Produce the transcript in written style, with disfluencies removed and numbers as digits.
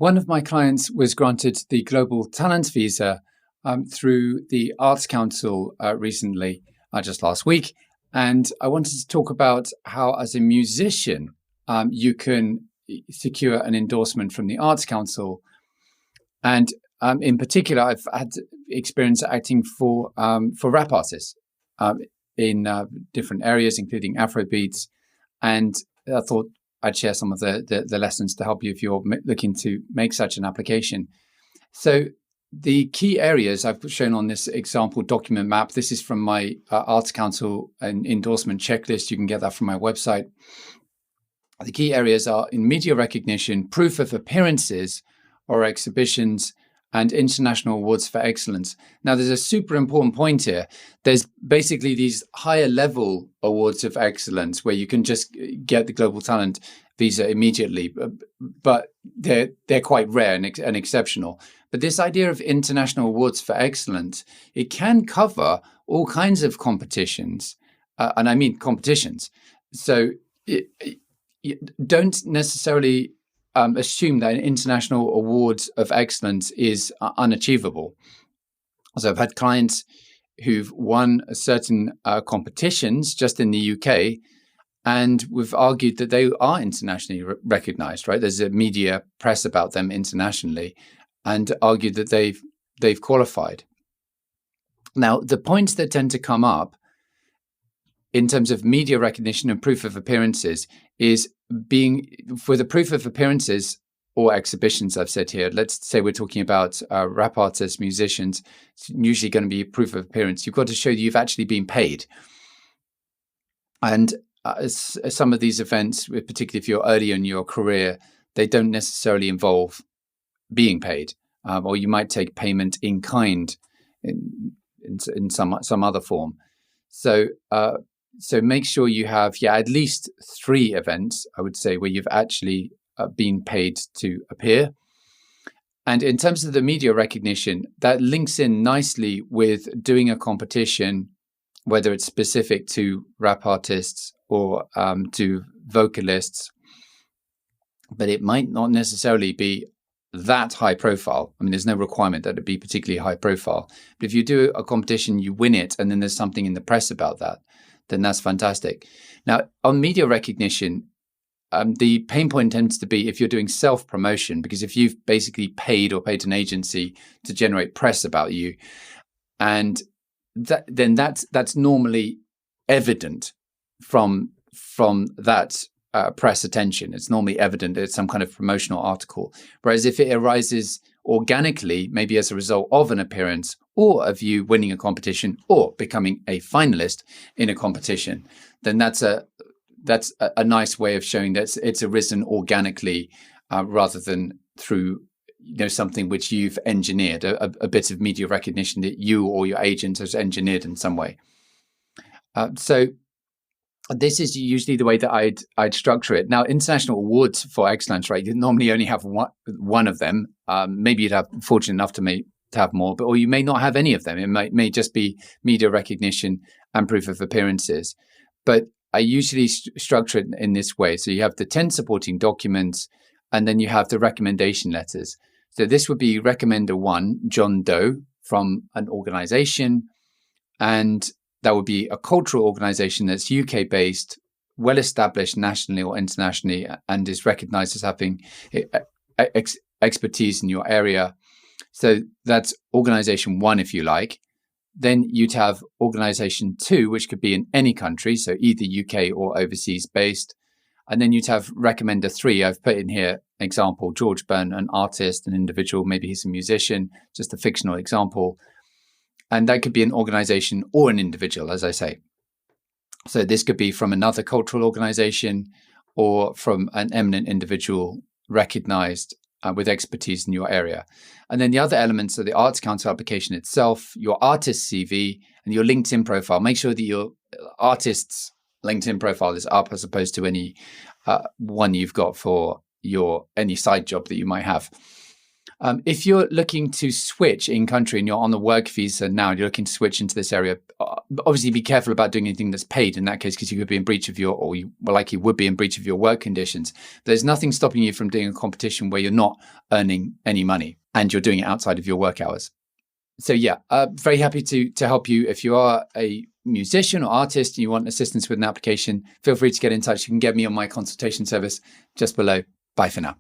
One of my clients was granted the Global Talent Visa through the Arts Council recently, just last week. And I wanted to talk about how, as a musician, you can secure an endorsement from the Arts Council. And in particular, I've had experience acting for rap artists in different areas, including Afrobeats. And I thought I'd share some of the lessons to help you if you're looking to make such an application. So the key areas I've shown on this example document map, this is from my Arts Council endorsement checklist. You can get that from my website. The key areas are in media recognition, proof of appearances or exhibitions, and international awards for excellence. Now, there's a super important point here. There's basically these higher level awards of excellence where you can just get the Global Talent Visa immediately, but they're quite rare and exceptional. But this idea of international awards for excellence, it can cover all kinds of competitions, and I mean competitions. So don't necessarily assume that an international award of excellence is unachievable. So I've had clients who've won certain competitions just in the UK, and we've argued that they are internationally recognized, right? There's a media press about them internationally, and argued that they've qualified. Now, the points that tend to come up in terms of media recognition and proof of appearances is being for the proof of appearances or exhibitions. I've said here, let's say we're talking about rap artists, musicians, it's usually going to be proof of appearance. You've got to show that you've actually been paid. And some of these events, particularly if you're early in your career, they don't necessarily involve being paid, or you might take payment in kind in some other form. So make sure you have at least 3 events, I would say, where you've actually been paid to appear. And in terms of the media recognition, that links in nicely with doing a competition, whether it's specific to rap artists or to vocalists, but it might not necessarily be that high profile. I mean, there's no requirement that it be particularly high profile. But if you do a competition, you win it, and then there's something in the press about that, then that's fantastic. Now, on media recognition, the pain point tends to be if you're doing self-promotion, because if you've basically paid an agency to generate press about you, and then that's normally evident from that press attention. It's normally evident it's some kind of promotional article. Whereas if it arises organically, maybe as a result of an appearance or of you winning a competition or becoming a finalist in a competition, then that's a nice way of showing that it's arisen organically rather than through something which you've engineered, a bit of media recognition that you or your agent has engineered in some way. So this is usually the way that I'd structure it. Now, international awards for excellence, right? You normally only have one of them. Maybe you'd have fortunate enough to have more, or you may not have any of them. It may just be media recognition and proof of appearances. But I usually structure it in this way. So you have the 10 supporting documents, and then you have the recommendation letters. So this would be recommender 1, John Doe, from an organization, and that would be a cultural organization that's UK-based, well-established nationally or internationally, and is recognized as having expertise in your area. So that's organization 1, if you like. Then you'd have organization 2, which could be in any country, so either UK or overseas based. And then you'd have recommender 3. I've put in here example, George Byrne, an artist, an individual, maybe he's a musician, just a fictional example. And that could be an organization or an individual, as I say. So this could be from another cultural organization or from an eminent individual recognized with expertise in your area. And then the other elements are the Arts Council application itself, your artist CV, and your LinkedIn profile. Make sure that your artist's LinkedIn profile is up as opposed to any one you've got for any side job that you might have. If you're looking to switch in country and you're on the work visa now, and you're looking to switch into this area, obviously be careful about doing anything that's paid in that case, because you could be in breach of you likely would be in breach of your work conditions. There's nothing stopping you from doing a competition where you're not earning any money and you're doing it outside of your work hours. So yeah, very happy to help you. If you are a musician or artist and you want assistance with an application, feel free to get in touch. You can get me on my consultation service just below. Bye for now.